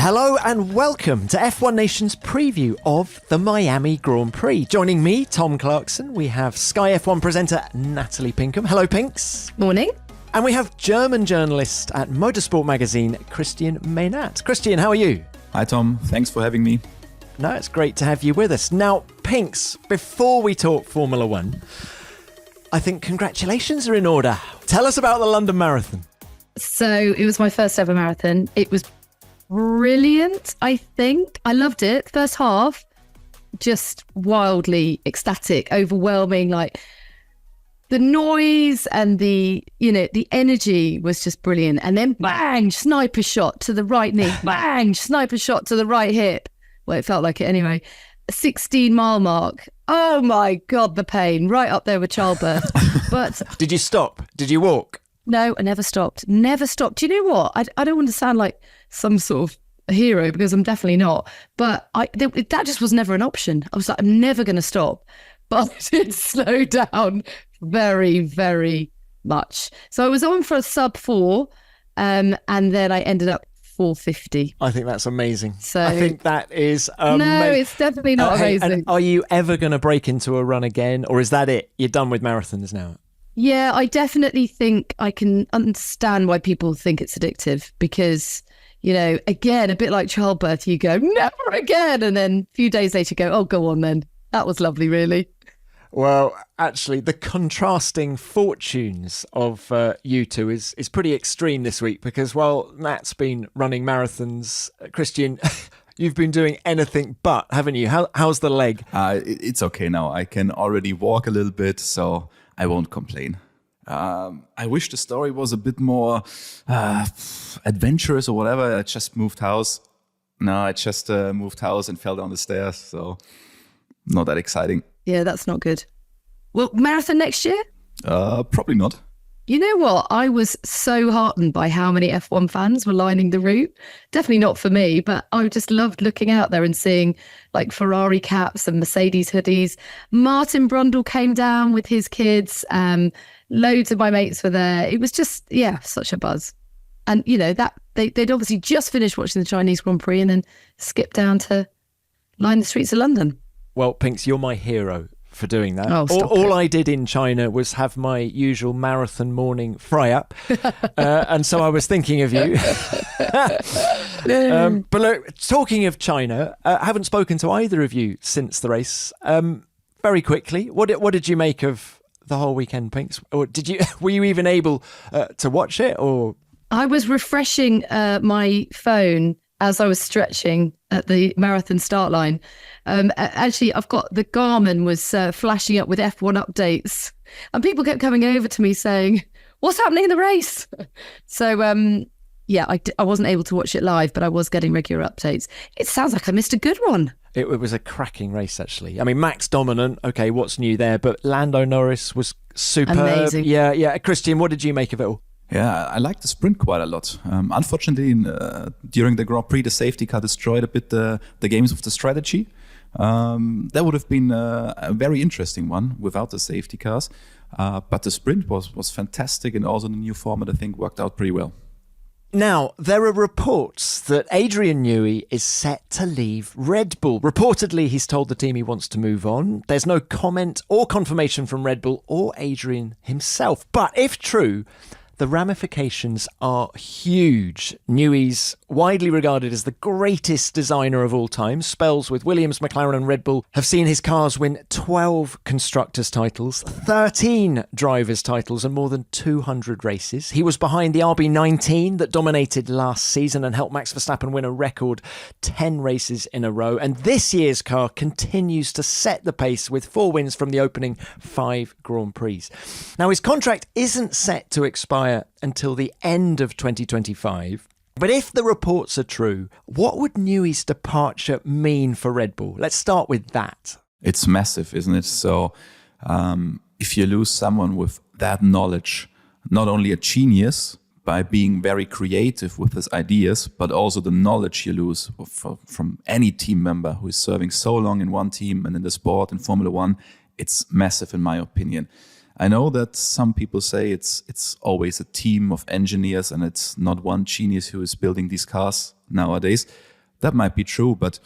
Hello and welcome to F1 Nation's preview of the Miami Grand Prix. Joining me, Tom Clarkson, we have Sky F1 presenter Natalie Pinkham. Hello, Pinks. Morning. And we have German journalist at Motorsport-Magazin, Christian Menath. Christian, how are you? Hi, Tom. Thanks for having me. No, it's great to have you with us. Now, Pinks, before we talk Formula One, I think congratulations are in order. Tell us about the London Marathon. So it was my first ever marathon. It was brilliant, I think. I loved it. First half, just wildly ecstatic, overwhelming, like the noise and the energy was just brilliant. And then bang, sniper shot to the right knee, bang, sniper shot to the right hip. Well, it felt like it anyway. 16-mile mark. Oh my God, the pain. Right up there with childbirth. But did you stop? Did you walk? No, I never stopped. Never stopped. Do you know what? I don't want to sound like some sort of a hero because I'm definitely not. But that just was never an option. I was like, I'm never going to stop. But it slowed down very, very much. So I was on for a sub 4 and then I ended up 4:50. I think that's amazing. So I think that is amazing. No, it's definitely not amazing. And are you ever going to break into a run again? Or is that it? You're done with marathons now? Yeah, I definitely think I can understand why people think it's addictive because, again, a bit like childbirth, you go, never again. And then a few days later you go, oh, go on then. That was lovely, really. Well, actually, the contrasting fortunes of you two is pretty extreme this week because while Nat's been running marathons, Christian, you've been doing anything but, haven't you? How's the leg? It's okay now. I can already walk a little bit, so I won't complain. I wish the story was a bit more adventurous or whatever. I just moved house. No, I just moved house and fell down the stairs, so not that exciting. Yeah, that's not good. Well, marathon next year? Probably not. You know what? I was so heartened by how many F1 fans were lining the route. Definitely not for me, but I just loved looking out there and seeing like Ferrari caps and Mercedes hoodies. Martin Brundle came down with his kids. Loads of my mates were there. It was just, such a buzz. And, that they'd obviously just finished watching the Chinese Grand Prix and then skipped down to line the streets of London. Well, Pinks, you're my hero for doing that. Oh, all I did in China was have my usual marathon morning fry up. And so I was thinking of you. But look, talking of China, I haven't spoken to either of you since the race. Very quickly, what did you make of the whole weekend, Pinks? Or were you even able to watch it? Or I was refreshing my phone as I was stretching at the marathon start line. Actually, I've got the Garmin was flashing up with F1 updates and people kept coming over to me saying, what's happening in the race? So, I wasn't able to watch it live, but I was getting regular updates. It sounds like I missed a good one. It was a cracking race, actually. I mean, Max dominant. Okay, what's new there? But Lando Norris was superb. Amazing. Yeah. Christian, what did you make of it all? Yeah, I liked the sprint quite a lot. Unfortunately, during the Grand Prix, the safety car destroyed a bit the games of the strategy. That would have been a very interesting one without the safety cars. But the sprint was fantastic, and also the new format, I think, worked out pretty well. Now, there are reports that Adrian Newey is set to leave Red Bull. Reportedly, he's told the team he wants to move on. There's no comment or confirmation from Red Bull or Adrian himself. But if true, the ramifications are huge. Newey's widely regarded as the greatest designer of all time. Spells with Williams, McLaren and Red Bull have seen his cars win 12 constructors' titles, 13 drivers' titles and more than 200 races. He was behind the RB19 that dominated last season and helped Max Verstappen win a record 10 races in a row. And this year's car continues to set the pace with 4 wins from the opening 5 Grand Prix. Now, his contract isn't set to expire until the end of 2025. But if the reports are true, what would Newey's departure mean for Red Bull? Let's start with that. It's massive, isn't it? So if you lose someone with that knowledge, not only a genius by being very creative with his ideas, but also the knowledge you lose from any team member who is serving so long in one team and in the sport, in Formula One, it's massive in my opinion. I know that some people say it's always a team of engineers and it's not one genius who is building these cars nowadays. That might be true, but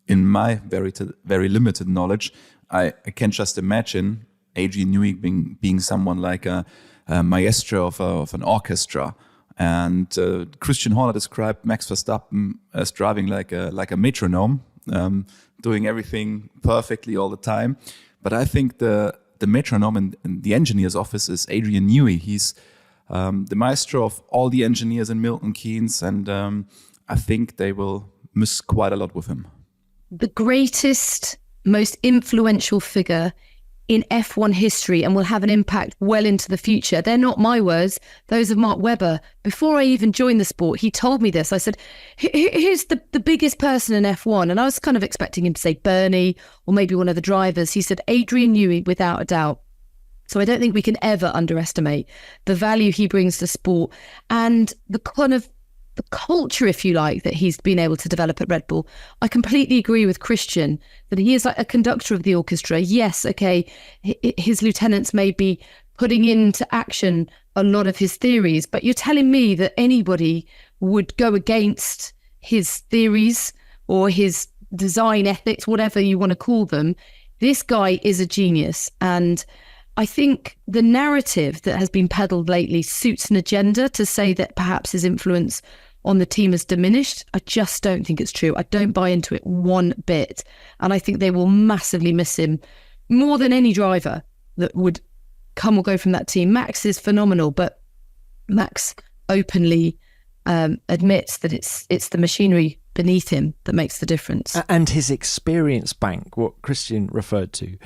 in my very limited knowledge, I can just imagine Adrian Newey being someone like a maestro of an orchestra. And Christian Horner described Max Verstappen as driving like a metronome, doing everything perfectly all the time. But I think the metronome in the engineer's office is Adrian Newey. He's the maestro of all the engineers in Milton Keynes, and I think they will miss quite a lot with him. The greatest, most influential figure in F1 history, and will have an impact well into the future. They're not my words, those of Mark Webber. Before I even joined the sport, he told me this. I said, who's the biggest person in F1? And I was kind of expecting him to say Bernie or maybe one of the drivers. He said, Adrian Newey, without a doubt. So I don't think we can ever underestimate the value he brings to sport and the kind of the culture, if you like, that he's been able to develop at Red Bull. I completely agree with Christian that he is like a conductor of the orchestra. Yes, okay, his lieutenants may be putting into action a lot of his theories, but you're telling me that anybody would go against his theories or his design ethics, whatever you want to call them. This guy is a genius, and I think the narrative that has been peddled lately suits an agenda to say that perhaps his influence on the team has diminished. I just don't think it's true. I don't buy into it one bit. And I think they will massively miss him more than any driver that would come or go from that team. Max is phenomenal, but Max openly admits that it's the machinery beneath him that makes the difference. And his experience bank, what Christian referred to,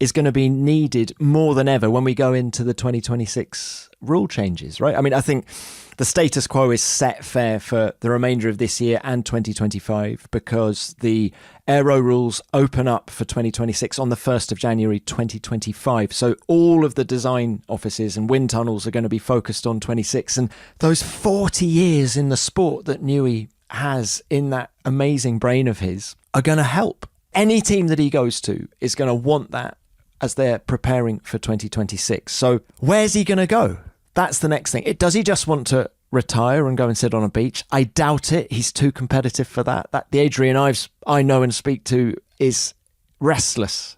is going to be needed more than ever when we go into the 2026 rule changes, right? I mean, I think the status quo is set fair for the remainder of this year and 2025 because the aero rules open up for 2026 on the 1st of January 2025. So all of the design offices and wind tunnels are going to be focused on 26. And those 40 years in the sport that Newey has in that amazing brain of his are going to help. Any team that he goes to is going to want that as they're preparing for 2026. So where's he going to go? That's the next thing. Does he just want to retire and go and sit on a beach? I doubt it. He's too competitive for that. The Adrian I know and speak to is restless.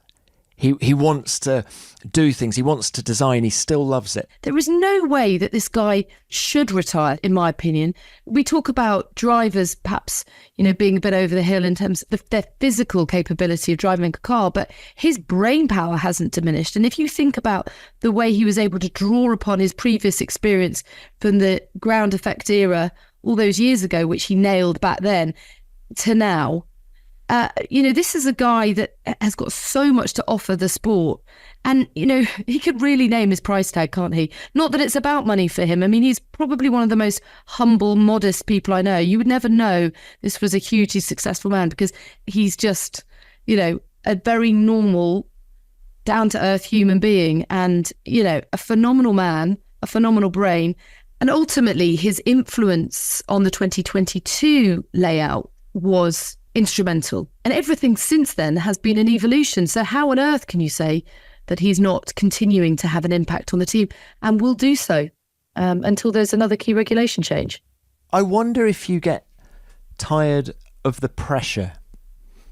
He wants to do things. He wants to design. He still loves it. There is no way that this guy should retire, in my opinion. We talk about drivers perhaps, being a bit over the hill in terms of their physical capability of driving a car, but his brain power hasn't diminished. And if you think about the way he was able to draw upon his previous experience from the ground effect era all those years ago, which he nailed back then, to now, this is a guy that has got so much to offer the sport. And, he could really name his price tag, can't he? Not that it's about money for him. I mean, he's probably one of the most humble, modest people I know. You would never know this was a hugely successful man because he's just, a very normal, down-to-earth human being and, a phenomenal man, a phenomenal brain. And ultimately, his influence on the 2022 layout was instrumental, and everything since then has been an evolution. So how on earth can you say that he's not continuing to have an impact on the team and will do so until there's another key regulation change? I wonder if you get tired of the pressure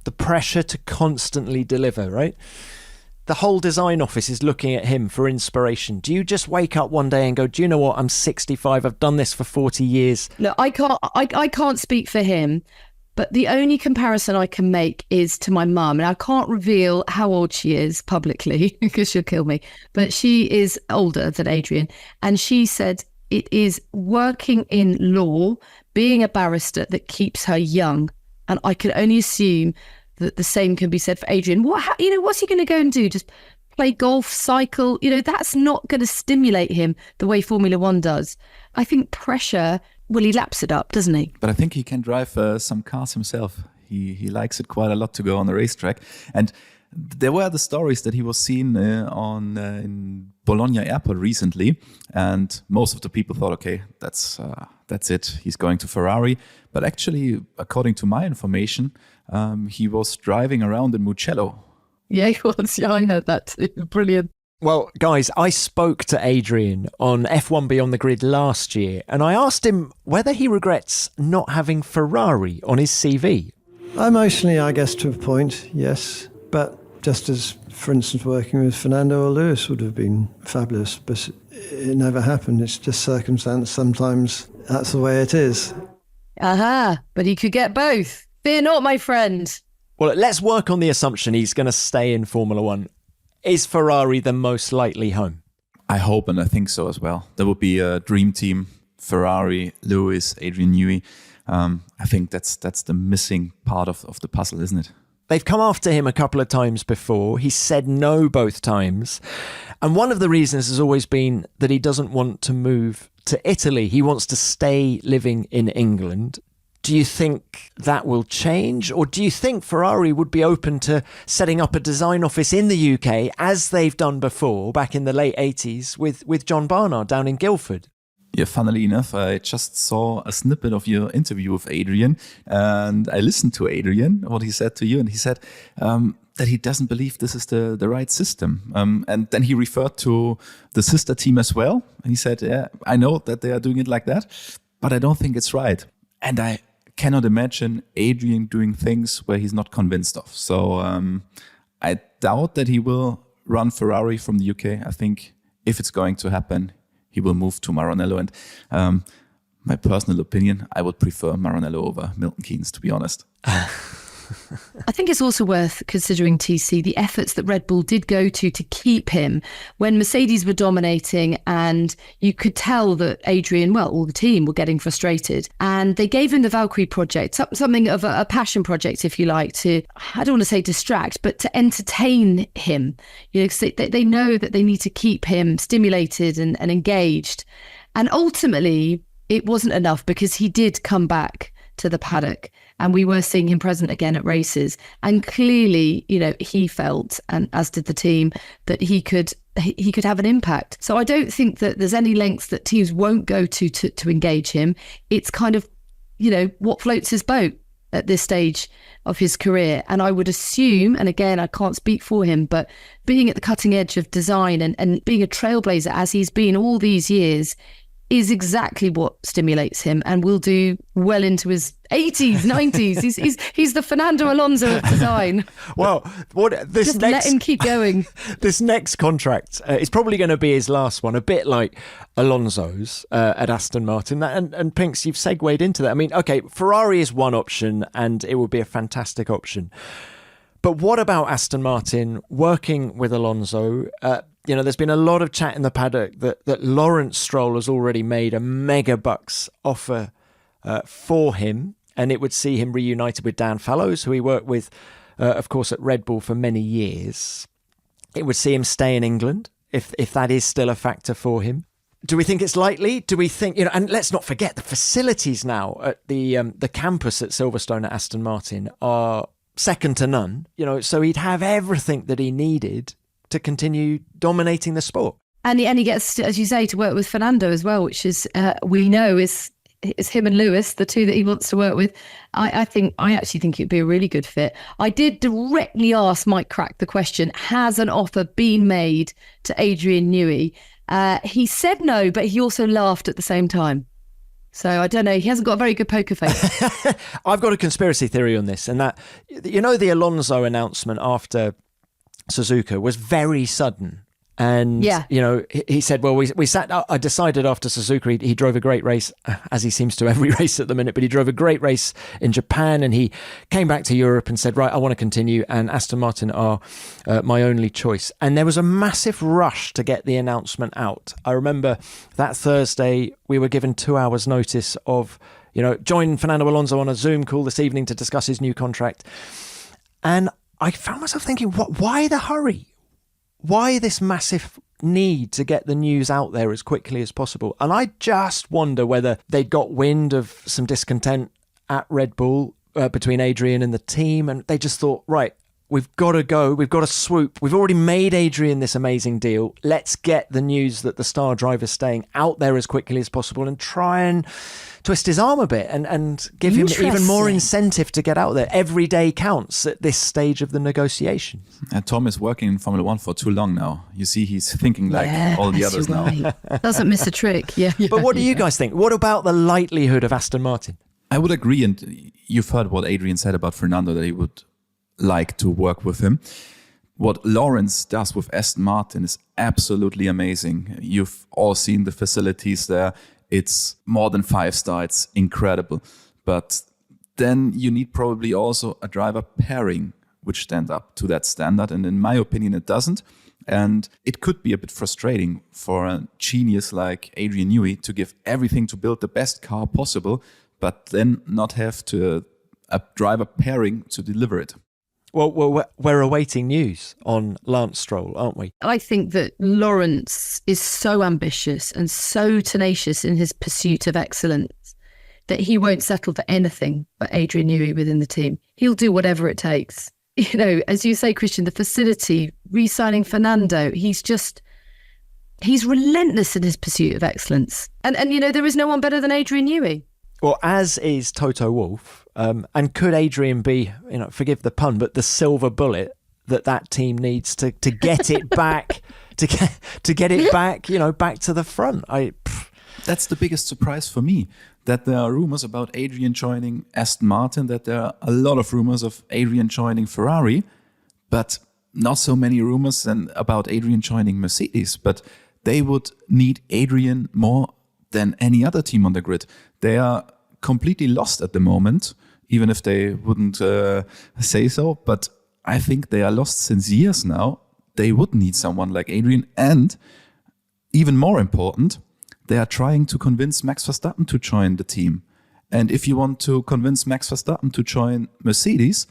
to constantly deliver, right? The whole design office is looking at him for inspiration. Do you just wake up one day and go, do you know what? I'm 65. I've done this for 40 years. Look, I can't speak for him. But the only comparison I can make is to my mum. And I can't reveal how old she is publicly because she'll kill me. But she is older than Adrian. And she said it is working in law, being a barrister, that keeps her young. And I can only assume that the same can be said for Adrian. What's he going to go and do? Just play golf, cycle? That's not going to stimulate him the way Formula One does. I think pressure... Well, he laps it up, doesn't he? But I think he can drive some cars himself. He likes it quite a lot to go on the racetrack. And there were the stories that he was seen in Bologna airport recently. And most of the people thought, okay, that's it. He's going to Ferrari. But actually, according to my information, he was driving around in Mugello. Yeah, he was. Yeah, I heard that too. Brilliant. Well, guys, I spoke to Adrian on F1 Beyond the Grid last year, and I asked him whether he regrets not having Ferrari on his CV. Emotionally, I guess, to a point, yes. But just as, for instance, working with Fernando or Lewis would have been fabulous, but it never happened. It's just circumstance. Sometimes that's the way it is. But he could get both. Fear not, my friend. Well, let's work on the assumption he's going to stay in Formula One. Is Ferrari the most likely home? I hope and I think so as well. There would be a dream team: Ferrari, Lewis, Adrian Newey. I think that's the missing part of the puzzle, isn't it? They've come after him a couple of times before. He said no both times. And one of the reasons has always been that he doesn't want to move to Italy. He wants to stay living in England. Do you think that will change? Or do you think Ferrari would be open to setting up a design office in the UK, as they've done before back in the late 80s with John Barnard down in Guildford? Yeah, funnily enough, I just saw a snippet of your interview with Adrian, and I listened to Adrian, what he said to you, and he said that he doesn't believe this is the right system. And then he referred to the sister team as well. And he said, yeah, I know that they are doing it like that, but I don't think it's right. And I cannot imagine Adrian doing things where he's not convinced of. So I doubt that he will run Ferrari from the UK. I think if it's going to happen, he will move to Maranello. And my personal opinion, I would prefer Maranello over Milton Keynes, to be honest. I think it's also worth considering, TC, the efforts that Red Bull did go to keep him when Mercedes were dominating, and you could tell that Adrian, well, all the team were getting frustrated, and they gave him the Valkyrie project, something of a passion project, if you like, to, I don't want to say distract, but to entertain him. You know, 'cause they know that they need to keep him stimulated and engaged. And ultimately, it wasn't enough, because he did come back to the paddock and we were seeing him present again at races, and clearly, you know, he felt, and as did the team, that he could have an impact. So I don't think that there's any lengths that teams won't go to engage him. It's kind of, you know, what floats his boat at this stage of his career. And I would assume, and again, I can't speak for him, but being at the cutting edge of design and being a trailblazer as he's been all these years is exactly what stimulates him, and will do well into his 80s, 90s. He's the Fernando Alonso of design. Well, let him keep going. This next contract is probably going to be his last one, a bit like Alonso's at Aston Martin. And Pinks, you've segued into that. I mean, okay, Ferrari is one option, and it would be a fantastic option. But what about Aston Martin working with Alonso? You know, there's been a lot of chat in the paddock that Lawrence Stroll has already made a mega bucks offer for him, and it would see him reunited with Dan Fallows, who he worked with, of course, at Red Bull for many years. It would see him stay in England, if that is still a factor for him. Do we think it's likely? Do we think, you know, and let's not forget the facilities now at the campus at Silverstone at Aston Martin are second to none, you know, so he'd have everything that he needed to continue dominating the sport. And he gets, as you say, to work with Fernando as well, which is, we know is him and Lewis, the two that he wants to work with. I actually think it'd be a really good fit. I did directly ask Mike Crack the question, has an offer been made to Adrian Newey? He said no, but he also laughed at the same time. So I don't know. He hasn't got a very good poker face. I've got a conspiracy theory on this, and that, you know, the Alonso announcement after Suzuka was very sudden. And, you know, he said, well, we sat, I decided after Suzuka, he drove a great race, as he seems to every race at the minute, but he drove a great race in Japan, and he came back to Europe and said, right, I want to continue, and Aston Martin are my only choice. And there was a massive rush to get the announcement out. I remember that Thursday, we were given 2 hours notice of, you know, join Fernando Alonso on a Zoom call this evening to discuss his new contract. And I found myself thinking, why the hurry? Why this massive need to get the news out there as quickly as possible? And I just wonder whether they'd got wind of some discontent at Red Bull between Adrian and the team, and they just thought, right, we've got to go, we've got to swoop. We've already made Adrian this amazing deal. Let's get the news that the star driver's staying out there as quickly as possible and try and twist his arm a bit and give him even more incentive to get out there. Every day counts at this stage of the negotiation. And Tom is working in Formula One for too long now. You see, he's thinking like all the others now. Doesn't miss a trick. Yeah. But what do you guys think? What about the likelihood of Aston Martin? I would agree, and you've heard what Adrian said about Fernando, that he would like to work with him. What Lawrence does with Aston Martin is absolutely amazing. You've all seen the facilities there. It's more than 5-star. It's incredible. But then you need probably also a driver pairing which stand up to that standard. And in my opinion, it doesn't. And it could be a bit frustrating for a genius like Adrian Newey to give everything to build the best car possible, but then not have a driver pairing to deliver it. Well, we're awaiting news on Lance Stroll, aren't we? I think that Lawrence is so ambitious and so tenacious in his pursuit of excellence that he won't settle for anything but Adrian Newey within the team. He'll do whatever it takes. You know, as you say, Christian, the facility, re-signing Fernando, he's relentless in his pursuit of excellence. And you know, there is no one better than Adrian Newey. Well, as is Toto Wolff, and could Adrian be, you know, forgive the pun, but the silver bullet that team needs to get it back, to get it back, you know, back to the front. That's the biggest surprise for me, that there are rumors about Adrian joining Aston Martin, that there are a lot of rumors of Adrian joining Ferrari, but not so many rumors about Adrian joining Mercedes. But they would need Adrian more than any other team on the grid. They are completely lost at the moment, even if they wouldn't say so. But I think they are lost since years now. They would need someone like Adrian. And even more important, they are trying to convince Max Verstappen to join the team. And if you want to convince Max Verstappen to join Mercedes,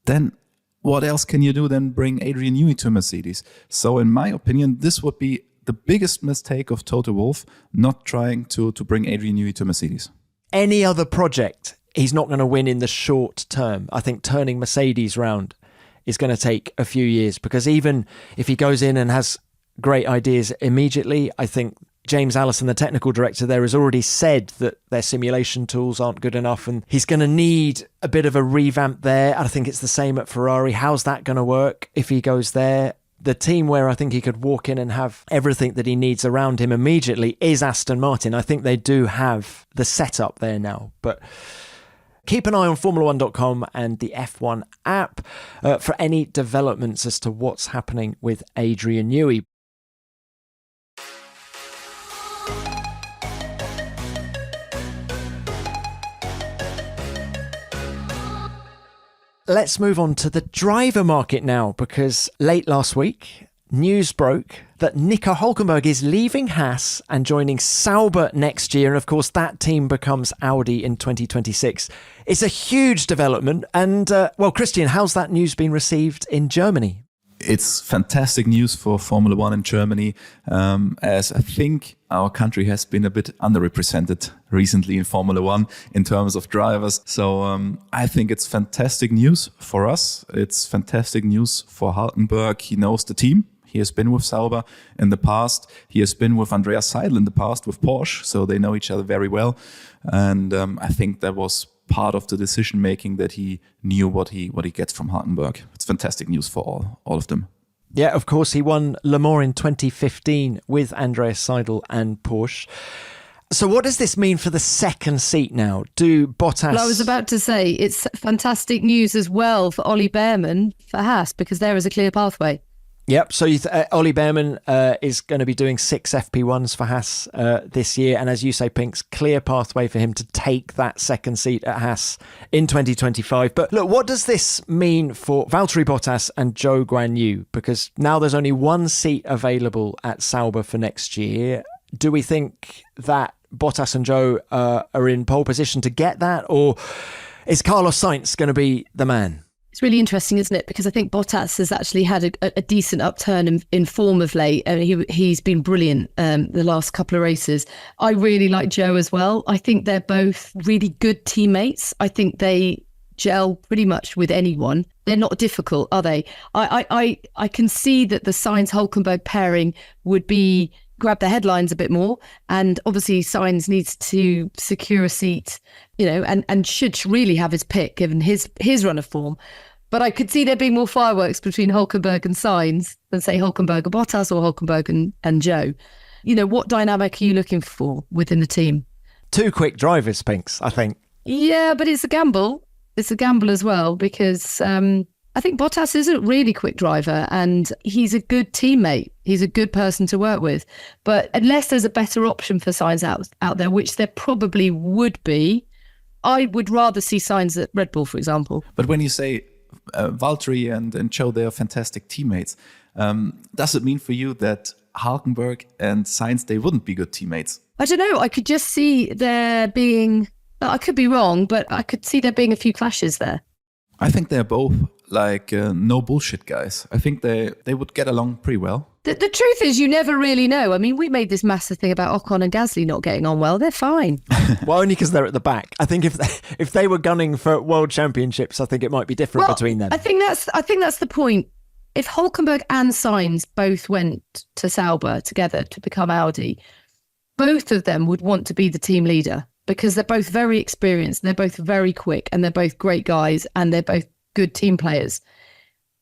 then what else can you do than bring Adrian Newey to Mercedes? So in my opinion, this would be the biggest mistake of Toto Wolff, not trying to bring Adrian Newey to Mercedes. Any other project, he's not going to win in the short term. I think turning Mercedes round is going to take a few years, because even if he goes in and has great ideas immediately, I think James Allison, the technical director there, has already said that their simulation tools aren't good enough, and he's going to need a bit of a revamp there. I think it's the same at Ferrari. How's that going to work if he goes there? The team where I think he could walk in and have everything that he needs around him immediately is Aston Martin. I think they do have the setup there now. But keep an eye on Formula1.com and the F1 app for any developments as to what's happening with Adrian Newey. Let's move on to the driver market now, because late last week, news broke that Nico Hulkenberg is leaving Haas and joining Sauber next year. And of course, that team becomes Audi in 2026. It's a huge development. And well, Christian, how's that news been received in Germany? It's fantastic news for Formula One in Germany, as I think our country has been a bit underrepresented recently in Formula One in terms of drivers. So I think it's fantastic news for us. It's fantastic news for Hulkenberg. He knows the team. He has been with Sauber in the past. He has been with Andreas Seidl in the past with Porsche. So they know each other very well. And I think that was part of the decision making, that he knew what he gets from Hulkenberg. It's fantastic news for all of them. Yeah, of course, he won Le Mans in 2015 with Andreas Seidl and Porsche. So what does this mean for the second seat now? Do Bottas... Well, I was about to say, it's fantastic news as well for Ollie Bearman for Haas, because there is a clear pathway. Yep, so Ollie Bearman is going to be doing 6 FP1s for Haas this year. And as you say, Pinks, clear pathway for him to take that second seat at Haas in 2025. But look, what does this mean for Valtteri Bottas and Zhou Guanyu? Because now there's only one seat available at Sauber for next year. Do we think that Bottas and Zhou are in pole position to get that? Or is Carlos Sainz going to be the man? It's really interesting, isn't it? Because I think Bottas has actually had a decent upturn in form of late. I mean, he's been brilliant the last couple of races. I really like Zhou as well. I think they're both really good teammates. I think they gel pretty much with anyone. They're not difficult, are they? I can see that the Sainz-Hulkenberg pairing would be grab the headlines a bit more, and obviously Sainz needs to secure a seat, you know, and should really have his pick given his run of form. But I could see there being more fireworks between Hulkenberg and Sainz than say Hulkenberg and Bottas or Hulkenberg and Zhou. You know, what dynamic are you looking for within the team? Two quick drivers, Pinks, I think. Yeah, but it's a gamble. It's a gamble as well because I think Bottas is a really quick driver and he's a good teammate. He's a good person to work with. But unless there's a better option for Sainz out there, which there probably would be, I would rather see Sainz at Red Bull, for example. But when you say Valtteri and Zhou, they are fantastic teammates, does it mean for you that Hulkenberg and Sainz, they wouldn't be good teammates? I don't know. I could just see there being, I could be wrong, but I could see there being a few clashes there. I think they're both like no bullshit guys. I think they would get along pretty well. The truth is, you never really know. I mean, we made this massive thing about Ocon and Gasly not getting on well. They're fine. Well, only because they're at the back. I think if they were gunning for world championships, I think it might be different between them. I think that's the point. If Hulkenberg and Sainz both went to Sauber together to become Audi, both of them would want to be the team leader because they're both very experienced, they're both very quick, and they're both great guys, and they're both good team players.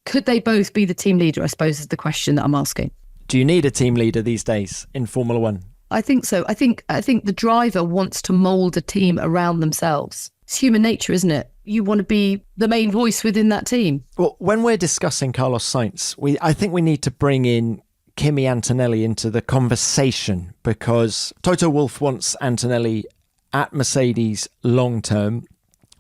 Could they both be the team leader, I suppose, is the question that I'm asking. Do you need a team leader these days in Formula One? I think so. I think the driver wants to mould a team around themselves. It's human nature, isn't it? You want to be the main voice within that team. Well, when we're discussing Carlos Sainz, I think we need to bring in Kimi Antonelli into the conversation because Toto Wolff wants Antonelli at Mercedes long term.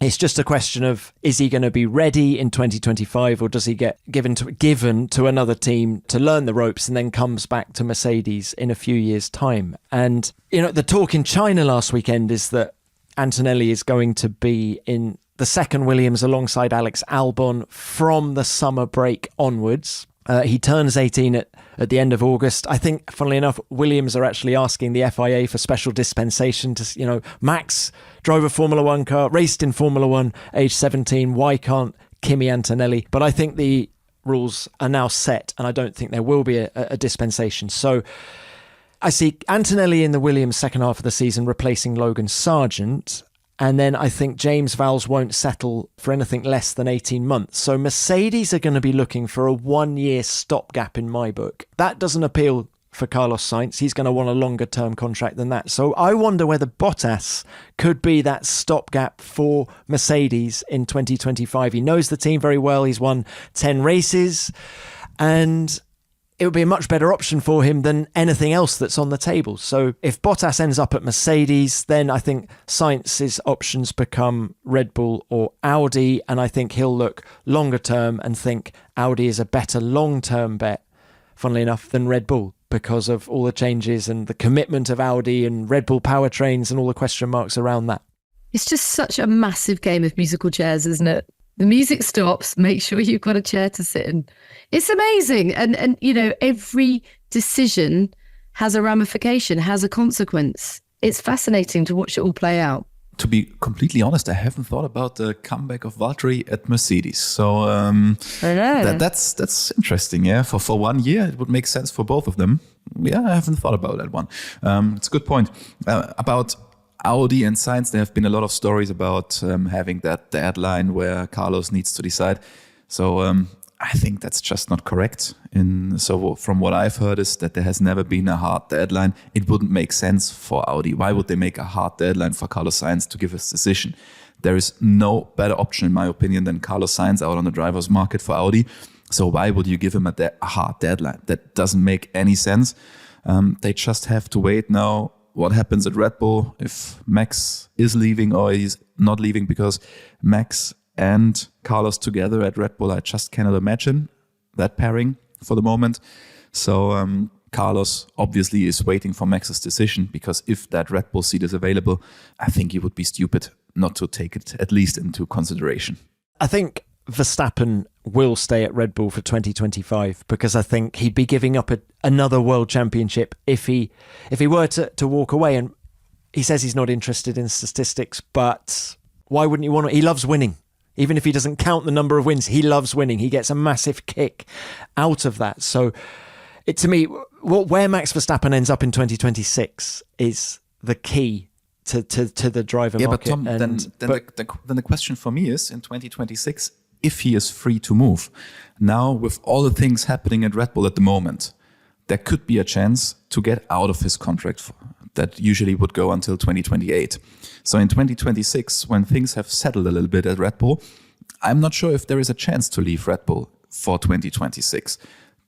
It's just a question of, is he going to be ready in 2025 or does he get given to another team to learn the ropes and then comes back to Mercedes in a few years' time? And, the talk in China last weekend is that Antonelli is going to be in the second Williams alongside Alex Albon from the summer break onwards. He turns 18 at the end of August. I think, funnily enough, Williams are actually asking the FIA for special dispensation to, Max drove a Formula One car, raced in Formula One, age 17. Why can't Kimi Antonelli? But I think the rules are now set and I don't think there will be a dispensation. So I see Antonelli in the Williams second half of the season replacing Logan Sargent. And then I think James Vowles won't settle for anything less than 18 months. So Mercedes are going to be looking for a 1-year stopgap in my book. That doesn't appeal for Carlos Sainz. He's going to want a longer term contract than that. So I wonder whether Bottas could be that stopgap for Mercedes in 2025. He knows the team very well. He's won 10 races and it would be a much better option for him than anything else that's on the table. So if Bottas ends up at Mercedes, then I think Sainz's options become Red Bull or Audi. And I think he'll look longer term and think Audi is a better long-term bet, funnily enough, than Red Bull because of all the changes and the commitment of Audi and Red Bull powertrains and all the question marks around that. It's just such a massive game of musical chairs, isn't it? The music stops, make sure you've got a chair to sit in. It's amazing. And every decision has a ramification, has a consequence. It's fascinating to watch it all play out. To be completely honest, I haven't thought about the comeback of Valtteri at Mercedes. So that's interesting. Yeah, for 1 year, it would make sense for both of them. Yeah, I haven't thought about that one. It's a good point. About Audi and Sainz, there have been a lot of stories about having that deadline where Carlos needs to decide. So I think that's just not correct. So from what I've heard is that there has never been a hard deadline. It wouldn't make sense for Audi. Why would they make a hard deadline for Carlos Sainz to give his decision? There is no better option, in my opinion, than Carlos Sainz out on the driver's market for Audi. So why would you give him a hard deadline? That doesn't make any sense. They just have to wait now. What happens at Red Bull if Max is leaving or he's not leaving, because Max and Carlos together at Red Bull, I just cannot imagine that pairing for the moment. So Carlos obviously is waiting for Max's decision, because if that Red Bull seat is available, I think he would be stupid not to take it at least into consideration. I think Verstappen will stay at Red Bull for 2025 because I think he'd be giving up another world championship if he were to walk away. And he says he's not interested in statistics, but why wouldn't you want to? He loves winning. Even if he doesn't count the number of wins, he loves winning. He gets a massive kick out of that. So to me, where Max Verstappen ends up in 2026 is the key to the driver market. But Tom, then the question for me is, in 2026, if he is free to move, now with all the things happening at Red Bull at the moment, there could be a chance to get out of his contract. that usually would go until 2028. So in 2026, when things have settled a little bit at Red Bull, I'm not sure if there is a chance to leave Red Bull for 2026.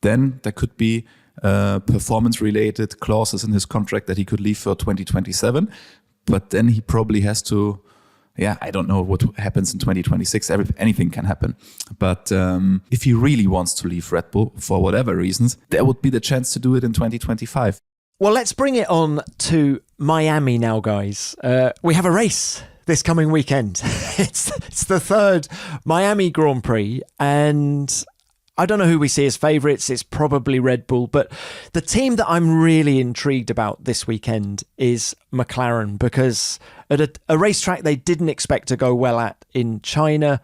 Then there could be performance-related clauses in his contract that he could leave for 2027. But then he probably has to, I don't know what happens in 2026. Anything can happen. But if he really wants to leave Red Bull for whatever reasons, there would be the chance to do it in 2025. Well, let's bring it on to Miami now, guys. We have a race this coming weekend. It's the third Miami Grand Prix, and I don't know who we see as favourites. It's probably Red Bull, but the team that I'm really intrigued about this weekend is McLaren, because at a racetrack they didn't expect to go well at in China,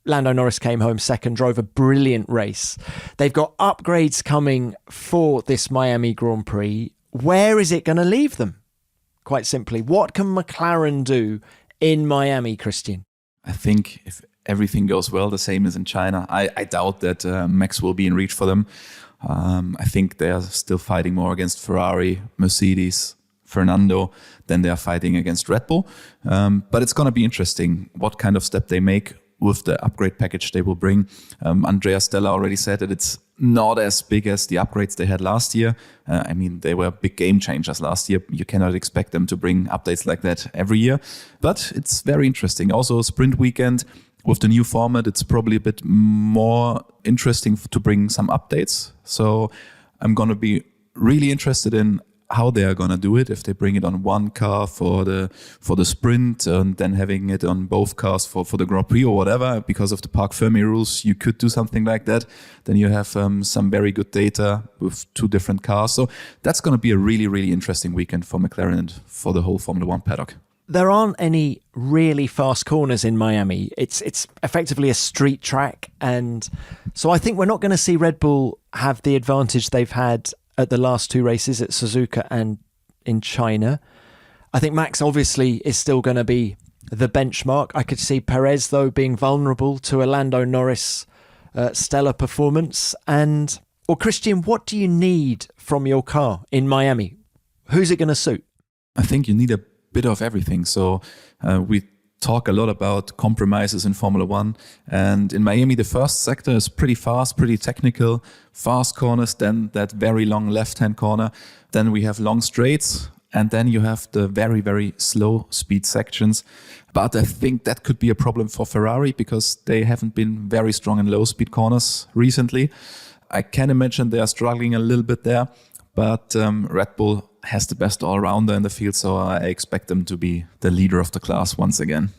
Lando Norris came home second, drove a brilliant race. They've got upgrades coming for this Miami Grand Prix. Where is it going to leave them? Quite simply, what can McLaren do in Miami, Christian? I think if everything goes well, the same as in China, I doubt that Max will be in reach for them. I think they are still fighting more against Ferrari, Mercedes, Fernando than they are fighting against Red Bull. But it's going to be interesting what kind of step they make with the upgrade package they will bring. Andrea Stella already said that it's not as big as the upgrades they had last year. They were big game changers last year. You cannot expect them to bring updates like that every year. But it's very interesting. Also, sprint weekend with the new format, it's probably a bit more interesting to bring some updates. So I'm going to be really interested in how they are going to do it, if they bring it on one car for the sprint and then having it on both cars for the Grand Prix or whatever. Because of the Parc Fermé rules, you could do something like that. Then you have some very good data with two different cars. So that's going to be a really, really interesting weekend for McLaren and for the whole Formula One paddock. There aren't any really fast corners in Miami. It's effectively a street track. And so I think we're not going to see Red Bull have the advantage they've had at the last two races at Suzuka and in China. I think Max obviously is still going to be the benchmark. I could see Perez, though, being vulnerable to a Lando Norris stellar performance. Christian, what do you need from your car in Miami? Who's it going to suit? I think you need a bit of everything. So we talk a lot about compromises in Formula One. And in Miami, the first sector is pretty fast, pretty technical, fast corners, then that very long left-hand corner. Then we have long straights, and then you have the very, very slow speed sections. But I think that could be a problem for Ferrari because they haven't been very strong in low speed corners recently. I can imagine they are struggling a little bit there, but Red Bull has the best all-rounder in the field, so I expect them to be the leader of the class once again.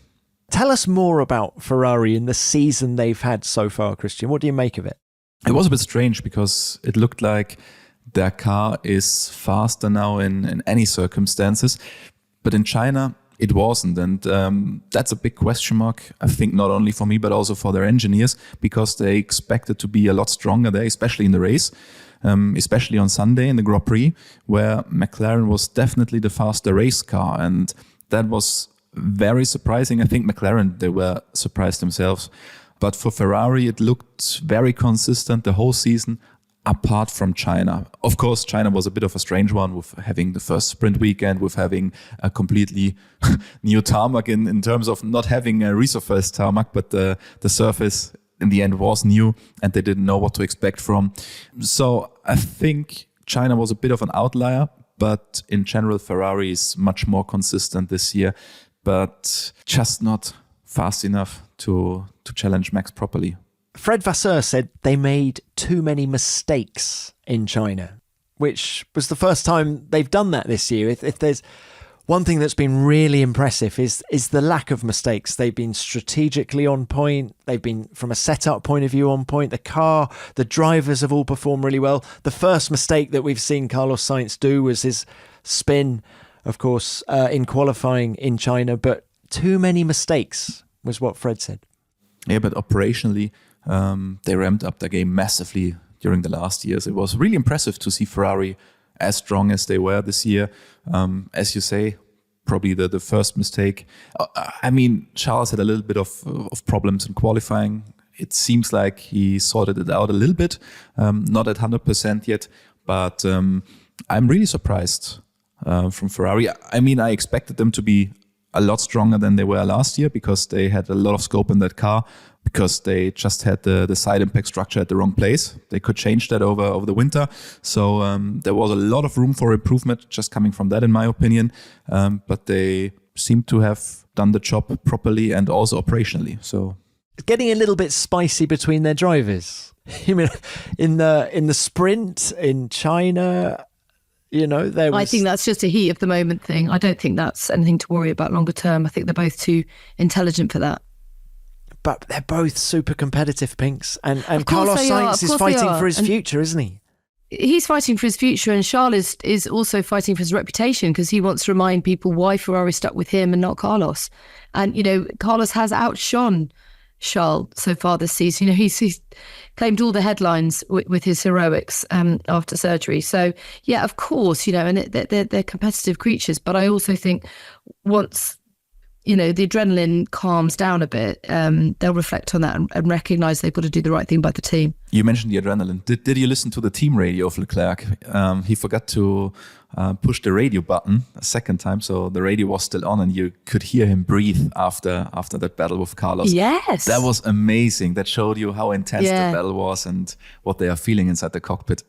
Tell us more about Ferrari in the season they've had so far, Christian. What do you make of it? It was a bit strange because it looked like their car is faster now in any circumstances, but in China it wasn't, and that's a big question mark, I think, not only for me but also for their engineers, because they expected to be a lot stronger there, especially in the race. Especially on Sunday in the Grand Prix, where McLaren was definitely the faster race car. And that was very surprising. I think McLaren, they were surprised themselves. But for Ferrari, it looked very consistent the whole season, apart from China. Of course, China was a bit of a strange one with having the first sprint weekend, with having a completely new tarmac in terms of not having a resurfaced tarmac, but the surface in the end was new and they didn't know what to expect from. So I think China was a bit of an outlier, but in general, Ferrari is much more consistent this year, but just not fast enough to challenge Max properly. Fred Vasseur said they made too many mistakes in China, which was the first time they've done that this year. If there's one thing that's been really impressive is the lack of mistakes. They've been strategically on point. They've been, from a setup point of view, on point. The car, the drivers have all performed really well. The first mistake that we've seen Carlos Sainz do was his spin, of course, in qualifying in China. But too many mistakes was what Fred said. Yeah, but operationally, they ramped up their game massively during the last years. It was really impressive to see Ferrari as strong as they were this year. As you say, probably the first mistake. Charles had a little bit of problems in qualifying. It seems like he sorted it out a little bit, not at 100% yet, but I'm really surprised from Ferrari. I mean, I expected them to be a lot stronger than they were last year because they had a lot of scope in that car, because they just had the side impact structure at the wrong place. They could change that over the winter. So there was a lot of room for improvement just coming from that, in my opinion. But they seem to have done the job properly and also operationally. So it's getting a little bit spicy between their drivers. You mean in the sprint in China? I think that's just a heat of the moment thing. I don't think that's anything to worry about longer term. I think they're both too intelligent for that. But they're both super competitive, Pinks. And Carlos Sainz is fighting for his future, isn't he? He's fighting for his future, and Charles is also fighting for his reputation because he wants to remind people why Ferrari stuck with him and not Carlos. And, Carlos has outshone Charles so far this season. He's claimed all the headlines with his heroics after surgery. So yeah, of course, and they're competitive creatures. But I also think once the adrenaline calms down a bit, they'll reflect on that and recognise they've got to do the right thing by the team. You mentioned the adrenaline. Did you listen to the team radio of Leclerc? He forgot to push the radio button a second time, so the radio was still on and you could hear him breathe after that battle with Carlos. Yes. That was amazing. That showed you how intense the battle was and what they are feeling inside the cockpit.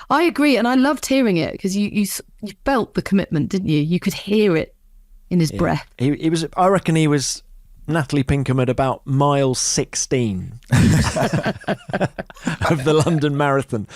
I agree, and I loved hearing it because you felt the commitment, didn't you? You could hear it in his breath. He was. I reckon he was Natalie Pinkham at about mile 16 of the London Marathon.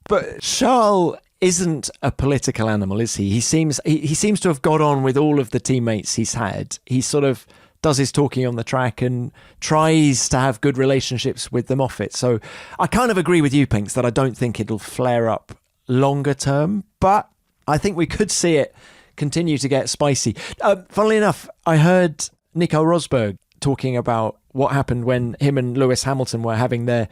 But Charles isn't a political animal, is he? He seems to have got on with all of the teammates he's had. He sort of does his talking on the track and tries to have good relationships with them off it. So I kind of agree with you, Pinks, that I don't think it'll flare up longer term, but I think we could see it continue to get spicy. Funnily enough, I heard Nico Rosberg talking about what happened when him and Lewis Hamilton were having their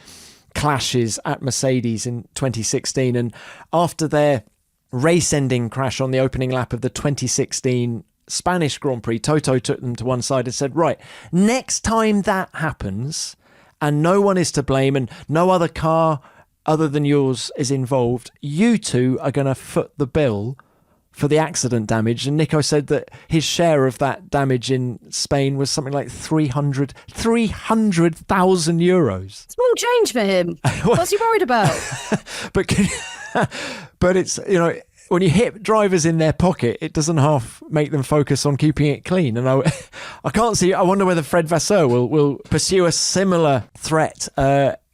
clashes at Mercedes in 2016, and after their race-ending crash on the opening lap of the 2016 Spanish Grand Prix, Toto took them to one side and said, right, next time that happens and no one is to blame and no other car other than yours is involved, you two are going to foot the bill for the accident damage. And Nico said that his share of that damage in Spain was something like 300,000 euros. Small change for him. What's he worried about? But it's, when you hit drivers in their pocket, it doesn't half make them focus on keeping it clean. And I can't see, I wonder whether Fred Vasseur will pursue a similar threat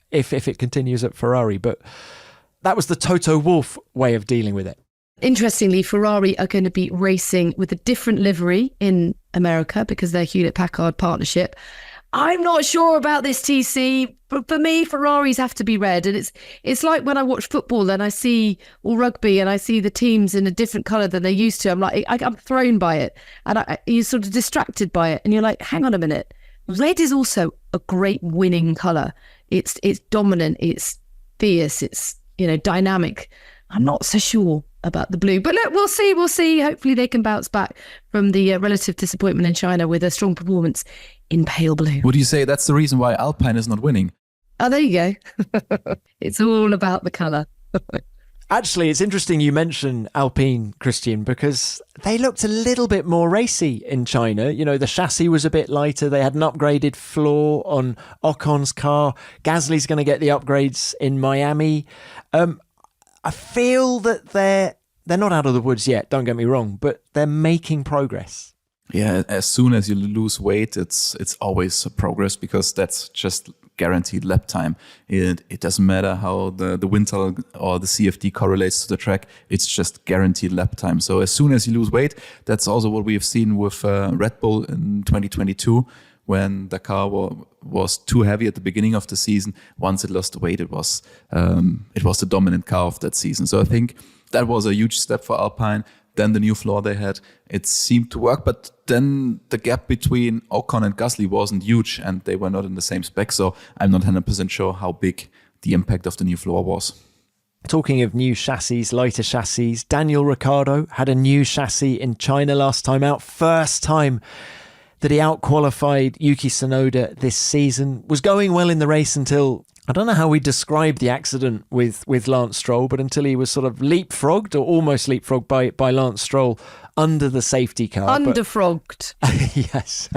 if it continues at Ferrari. But that was the Toto Wolff way of dealing with it. Interestingly, Ferrari are going to be racing with a different livery in America because they're Hewlett-Packard partnership. I'm not sure about this, TC, but for me, Ferraris have to be red. And it's like when I watch football and I see rugby and I see the teams in a different colour than they're used to. I'm like, I'm thrown by it, and you're sort of distracted by it. And you're like, hang on a minute. Red is also a great winning colour. It's dominant. It's fierce. It's dynamic. I'm not so sure about the blue, but look, we'll see. Hopefully they can bounce back from the relative disappointment in China with a strong performance in pale blue. Would you say that's the reason why Alpine is not winning? Oh, there you go. It's all about the colour. Actually, it's interesting you mention Alpine, Christian, because they looked a little bit more racy in China. The chassis was a bit lighter. They had an upgraded floor on Ocon's car. Gasly's going to get the upgrades in Miami. I feel that they're not out of the woods yet, don't get me wrong, but they're making progress. Yeah, as soon as you lose weight, it's always a progress because that's just guaranteed lap time. It doesn't matter how the wind tunnel or the CFD correlates to the track, it's just guaranteed lap time. So as soon as you lose weight, that's also what we have seen with Red Bull in 2022. When the car was too heavy at the beginning of the season, once it lost the weight, it was the dominant car of that season. So I think that was a huge step for Alpine. Then the new floor they had, it seemed to work, but then the gap between Ocon and Gasly wasn't huge and they were not in the same spec. So I'm not 100% sure how big the impact of the new floor was. Talking of new chassis, lighter chassis, Daniel Ricciardo had a new chassis in China last time out. First time that he out-qualified Yuki Tsunoda this season. Was going well in the race until I don't know how we describe the accident with Lance Stroll, but until he was sort of leapfrogged or almost leapfrogged by Lance Stroll under the safety car. Underfrogged. Yes.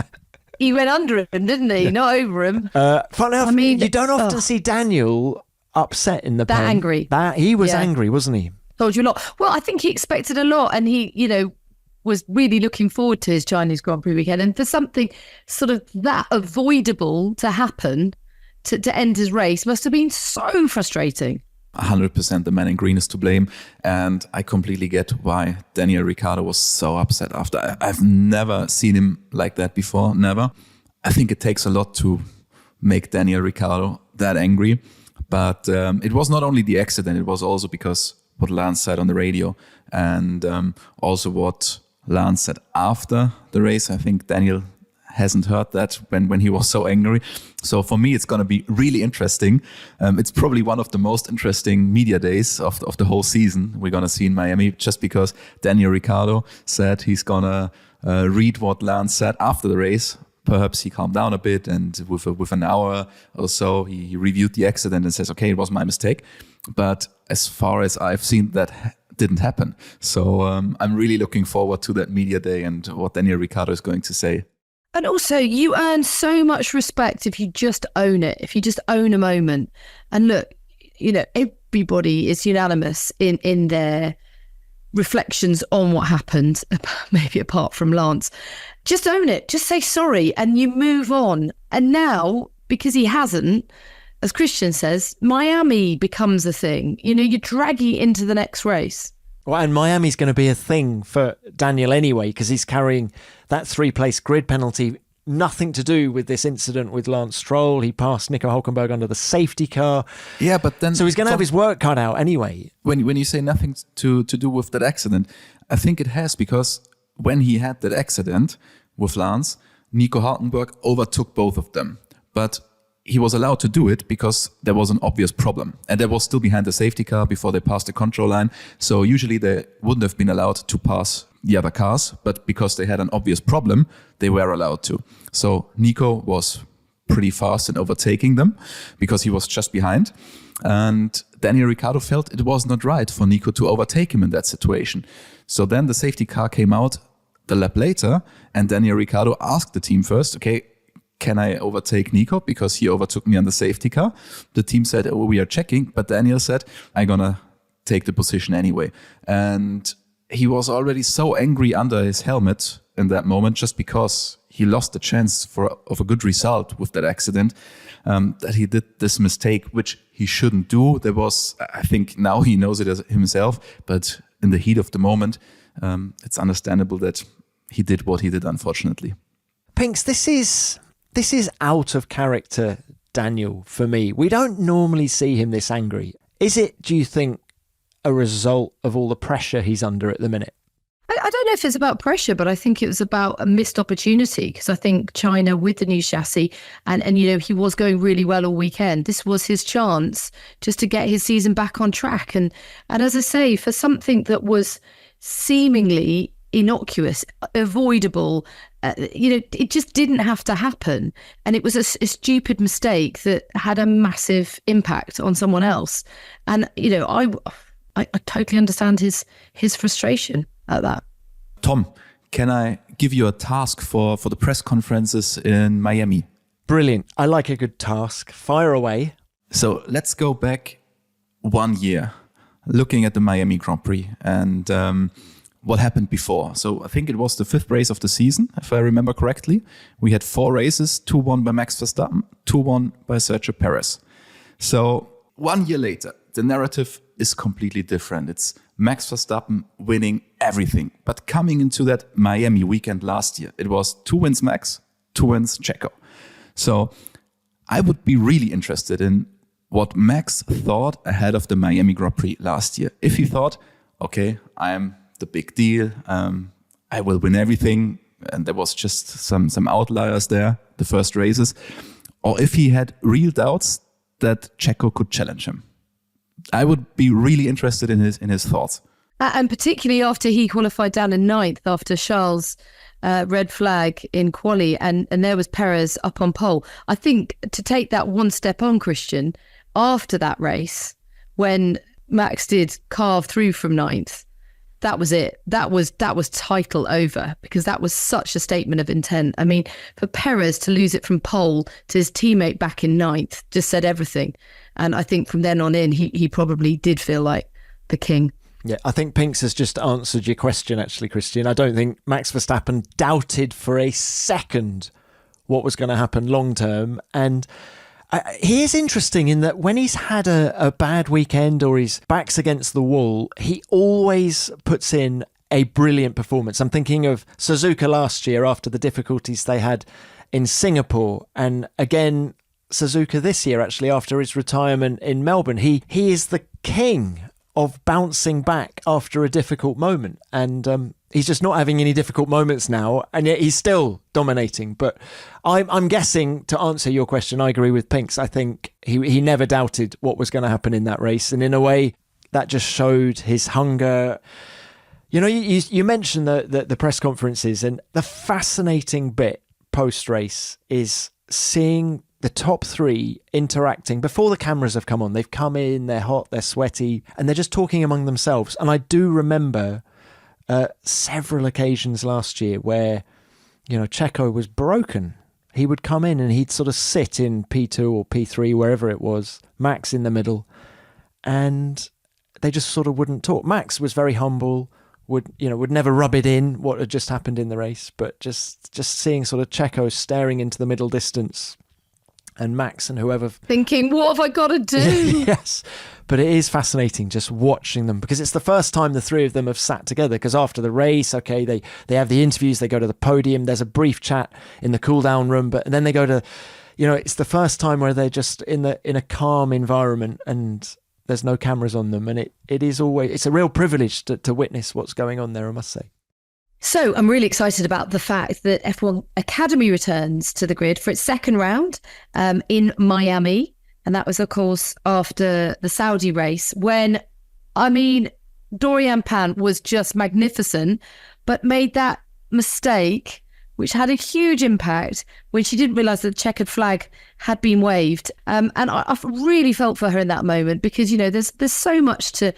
He went under him, didn't he? Not over him. Funny enough, you don't often see Daniel upset in the pen. Angry. He was angry, wasn't he? Told you a lot. Well, I think he expected a lot, and he, was really looking forward to his Chinese Grand Prix weekend. And for something sort of that avoidable to happen, to end his race, must have been so frustrating. 100% the man in green is to blame. And I completely get why Daniel Ricciardo was so upset after. I've never seen him like that before, never. I think it takes a lot to make Daniel Ricciardo that angry. But it was not only the accident, it was also because what Lance said on the radio, and also what Lance said after the race. I think Daniel hasn't heard that when he was so angry. So for me, it's going to be really interesting. It's probably one of the most interesting media days of the whole season we're going to see in Miami, just because Daniel Ricciardo said he's going to read what Lance said after the race. Perhaps he calmed down a bit, and with an hour or so, he reviewed the accident and says, okay, it was my mistake. But as far as I've seen, that didn't happen. So I'm really looking forward to that media day and what Daniel Ricciardo is going to say. And also, you earn so much respect if you just own it, if you just own a moment. And look, everybody is unanimous in their reflections on what happened, maybe apart from Lance. Just own it. Just say sorry and you move on. And now, because he hasn't, as Christian says, Miami becomes a thing. You're dragging it into the next race. Well, and Miami's going to be a thing for Daniel anyway, because he's carrying that 3-place grid penalty. Nothing to do with this incident with Lance Stroll. He passed Nico Hulkenberg under the safety car. Yeah, but then... So he's going to have his work cut out anyway. When you say nothing to do with that accident, I think it has, because when he had that accident with Lance, Nico Hulkenberg overtook both of them. But he was allowed to do it because there was an obvious problem. And they was still behind the safety car before they passed the control line. So usually they wouldn't have been allowed to pass the other cars, but because they had an obvious problem, they were allowed to. So Nico was pretty fast in overtaking them because he was just behind. And Daniel Ricciardo felt it was not right for Nico to overtake him in that situation. So then the safety car came out the lap later, and Daniel Ricciardo asked the team first, okay, can I overtake Nico because he overtook me on the safety car? The team said, oh, we are checking. But Daniel said, I'm going to take the position anyway. And he was already so angry under his helmet in that moment, just because he lost the chance of a good result with that accident, that he did this mistake, which he shouldn't do. There was, I think now he knows it as himself, but in the heat of the moment, it's understandable that he did what he did, unfortunately. Pinks, this is out of character, Daniel, for me. We don't normally see him this angry. Is it, do you think, a result of all the pressure he's under at the minute? I don't know if it's about pressure, but I think it was about a missed opportunity, because I think China with the new chassis and he was going really well all weekend. This was his chance just to get his season back on track. And as I say, for something that was seemingly innocuous, avoidable, it just didn't have to happen. And it was a stupid mistake that had a massive impact on someone else. And, I totally understand his frustration at that. Tom, can I give you a task for the press conferences in Miami? Brilliant. I like a good task. Fire away. So let's go back 1 year, looking at the Miami Grand Prix and what happened before. So I think it was the 5th race of the season, if I remember correctly. We had 4 races, 2 won by Max Verstappen, 2 won by Sergio Perez. So 1 year later, the narrative is completely different. It's Max Verstappen winning everything. But coming into that Miami weekend last year, it was 2 wins Max, 2 wins Checo. So I would be really interested in what Max thought ahead of the Miami Grand Prix last year. If he thought, okay, I'm the big deal, I will win everything, and there was just some outliers there, the first races, or if he had real doubts that Checo could challenge him. I would be really interested in his thoughts. And particularly after he qualified down in 9th after Charles' red flag in quali, and there was Perez up on pole. I think to take that one step on, Christian, after that race, when Max did carve through from ninth, that was it. That was title over, because that was such a statement of intent. I mean, for Perez to lose it from pole to his teammate back in ninth just said everything. And I think from then on in, he probably did feel like the king. Yeah, I think Pinks has just answered your question, actually, Christian. I don't think Max Verstappen doubted for a second what was going to happen long term. And he is interesting in that when he's had a bad weekend or his back's against the wall, he always puts in a brilliant performance. I'm thinking of Suzuka last year after the difficulties they had in Singapore. And again, Suzuka this year, actually, after his retirement in Melbourne. He is the king of bouncing back after a difficult moment. And he's just not having any difficult moments now, and yet he's still dominating. But I'm guessing, to answer your question, I agree with Pinks. I think he never doubted what was going to happen in that race. And in a way, that just showed his hunger. You know, you mentioned the press conferences, and the fascinating bit post-race is seeing the top three interacting before the cameras have come on. They've come in, they're hot, they're sweaty, and they're just talking among themselves. And I do remember several occasions last year where, you know, Checo was broken. He would come in and he'd sort of sit in P2 or P3, wherever it was, Max in the middle, and they just sort of wouldn't talk. Max was very humble, would never rub it in what had just happened in the race, but just seeing sort of Checo staring into the middle distance, and Max and whoever thinking, what have I got to do? Yes, but it is fascinating just watching them, because it's the first time the three of them have sat together. Because after the race, okay, they have the interviews, they go to the podium, there's a brief chat in the cool down room, but then they go to, you know, it's the first time where they're just in a calm environment and there's no cameras on them, and it's a real privilege to witness what's going on there, I must say. So I'm really excited about the fact that F1 Academy returns to the grid for its second round in Miami. And that was, of course, after the Saudi race when, I mean, Dorian Pan was just magnificent, but made that mistake, which had a huge impact when she didn't realise that the checkered flag had been waved. And I really felt for her in that moment, because, you know, there's so much to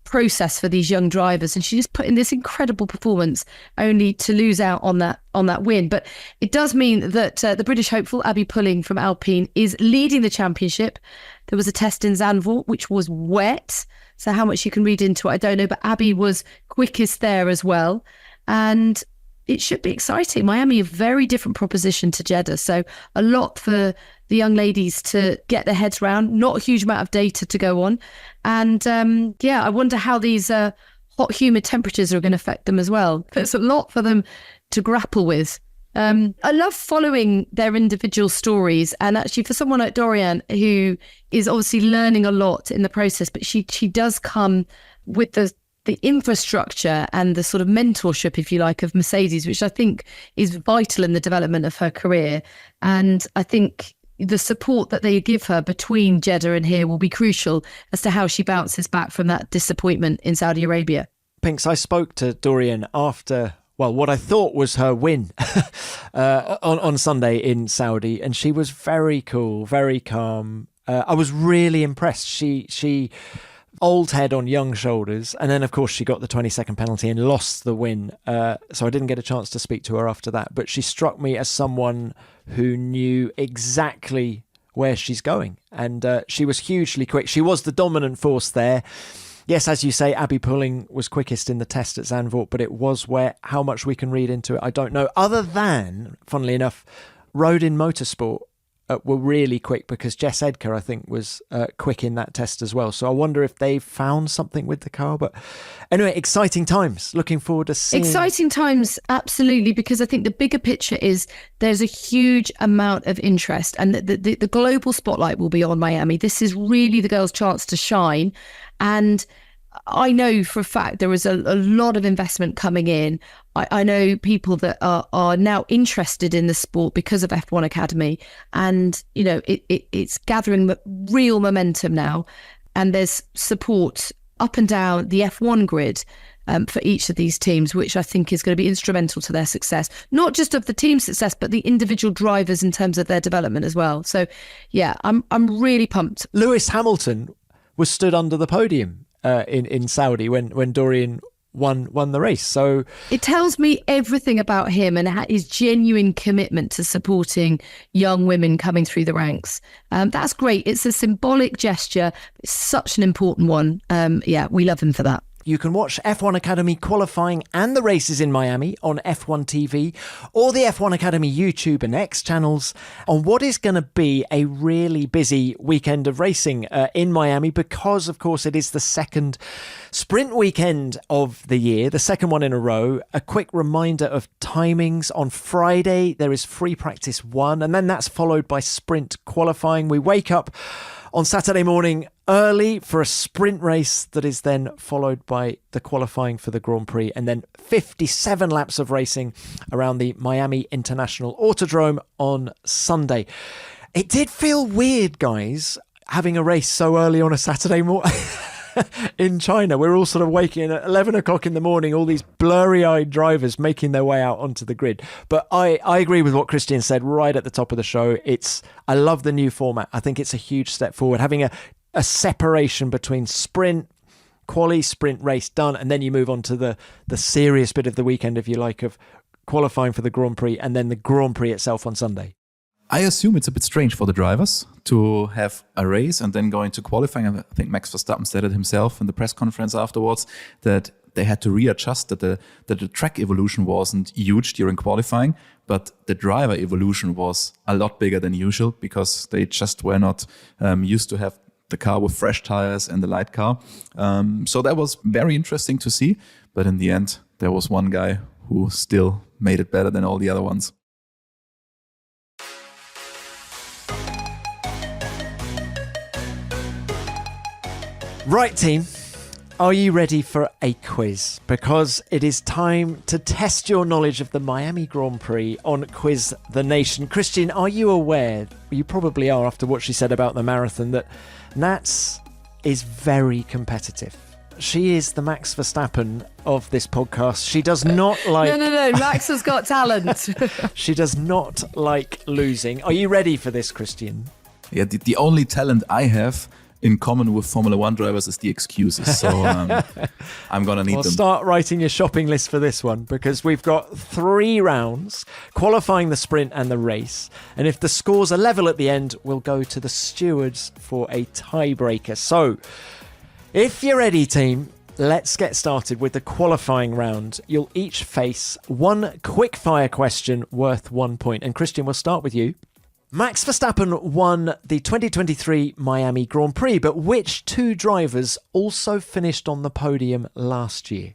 process for these young drivers, and she just put in this incredible performance only to lose out on that win. But it does mean that the British hopeful Abby Pulling from Alpine is leading the championship. There was a test in Zandvoort which was wet, so how much you can read into it I don't know, but Abby was quickest there as well, and it should be exciting. Miami, a very different proposition to Jeddah, so a lot for the young ladies to get their heads around. Not a huge amount of data to go on, and I wonder how these hot, humid temperatures are going to affect them as well. There's a lot for them to grapple with. I love following their individual stories, and actually for someone like Dorian, who is obviously learning a lot in the process, but she does come with the infrastructure and the sort of mentorship, if you like, of Mercedes, which I think is vital in the development of her career. And I think the support that they give her between Jeddah and here will be crucial as to how she bounces back from that disappointment in Saudi Arabia. Pinks, I spoke to Dorian after, well, what I thought was her win on Sunday in Saudi, and she was very cool, very calm. I was really impressed. She old head on young shoulders, and then of course she got the 20-second penalty and lost the win, so I didn't get a chance to speak to her after that, but she struck me as someone who knew exactly where she's going, and she was hugely quick. She was the dominant force there. Yes, as you say, Abby Pulling was quickest in the test at Zandvoort, but it was where, how much we can read into it, I don't know, other than, funnily enough, Road in Motorsport were really quick, because Jess Edgar, I think, was quick in that test as well. So I wonder if they found something with the car. But anyway, exciting times. Looking forward to seeing. Exciting times, absolutely, because I think the bigger picture is there's a huge amount of interest, and the global spotlight will be on Miami. This is really the girls' chance to shine. And I know for a fact there is a lot of investment coming in. I know people that are now interested in the sport because of F1 Academy, and you know it's gathering real momentum now, and there's support up and down the F1 grid for each of these teams, which I think is going to be instrumental to their success, not just of the team success, but the individual drivers in terms of their development as well. So, yeah, I'm really pumped. Lewis Hamilton was stood under the podium in Saudi when Dorian won the race. So it tells me everything about him and his genuine commitment to supporting young women coming through the ranks. That's great. It's a symbolic gesture. It's such an important one. Yeah, we love him for that. You can watch F1 Academy qualifying and the races in Miami on F1 TV or the F1 Academy YouTube and X channels on what is going to be a really busy weekend of racing in Miami because, of course, it is the second sprint weekend of the year, the second one in a row. A quick reminder of timings. On Friday, there is free practice 1, and then that's followed by sprint qualifying. We wake up on Saturday morning early for a sprint race that is then followed by the qualifying for the Grand Prix, and then 57 laps of racing around the Miami International Autodrome on Sunday. It did feel weird, guys, having a race so early on a Saturday morning. In China, we're all sort of waking at 11 o'clock in the morning, all these blurry-eyed drivers making their way out onto the grid. But I agree with what Christian said right at the top of the show. I love the new format. I think it's a huge step forward. Having a separation between sprint, quali, sprint, race done, and then you move on to the serious bit of the weekend, if you like, of qualifying for the Grand Prix and then the Grand Prix itself on Sunday. I assume it's a bit strange for the drivers to have a race and then go into qualifying. I think Max Verstappen said it himself in the press conference afterwards that they had to readjust, that the track evolution wasn't huge during qualifying, but the driver evolution was a lot bigger than usual because they just were not used to have the car with fresh tires and the light car. So that was very interesting to see. But in the end, there was one guy who still made it better than all the other ones. Right, team, are you ready for a quiz? Because it is time to test your knowledge of the Miami Grand Prix on Quiz the Nation. Christian, are you aware, you probably are after what she said about the marathon, that Nats is very competitive? She is the Max Verstappen of this podcast. She does not like... No, Max has got talent. She does not like losing. Are you ready for this, Christian? Yeah, the only talent I have in common with Formula One drivers is the excuses. So I'm going to need them. Start writing your shopping list for this one because we've got 3 rounds, qualifying the sprint and the race. And if the scores are level at the end, we'll go to the stewards for a tiebreaker. So if you're ready, team, let's get started with the qualifying round. You'll each face 1 quick fire question worth 1 point. And Christian, we'll start with you. Max Verstappen won the 2023 Miami Grand Prix, but which 2 drivers also finished on the podium last year?